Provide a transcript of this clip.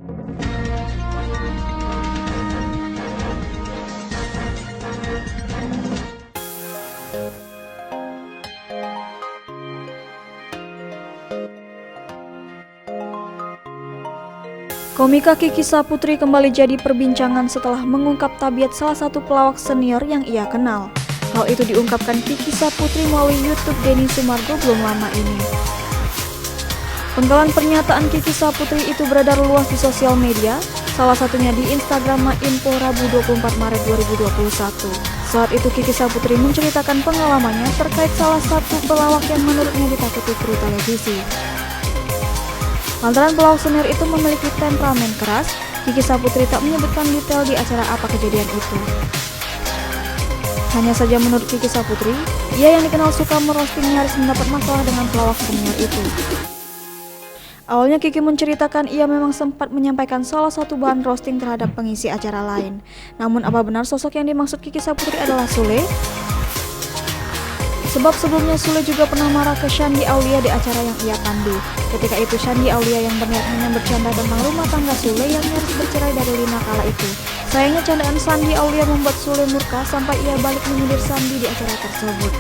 Komika Kiki Saputri kembali jadi perbincangan setelah mengungkap tabiat salah satu pelawak senior yang ia kenal. Hal itu diungkapkan Kiki Saputri melalui YouTube Denny Sumargo belum lama ini. Penggalan pernyataan Kiki Saputri itu beredar luas di sosial media, salah satunya di Instagram Mainfo Rabu 24 Maret 2021. Saat itu Kiki Saputri menceritakan pengalamannya terkait salah satu pelawak yang menurutnya ditakuti kru televisi. Lantaran pelawak senior itu memiliki temperamen keras, Kiki Saputri tak menyebutkan detail di acara apa kejadian itu. Hanya saja menurut Kiki Saputri, ia yang dikenal suka merosting nyaris mendapat masalah dengan pelawak senior itu. Awalnya Kiki menceritakan ia memang sempat menyampaikan salah satu bahan roasting terhadap pengisi acara lain. Namun apa benar sosok yang dimaksud Kiki Saputri adalah Sule? Sebab sebelumnya Sule juga pernah marah ke Shandy Aulia di acara yang ia pandu. Ketika itu Shandy Aulia yang berniat hanya bercanda tentang rumah tangga Sule yang nyaris bercerai dari Lina kala itu. Sayangnya candaan Shandy Aulia membuat Sule murka sampai ia balik menyindir Shandy di acara tersebut.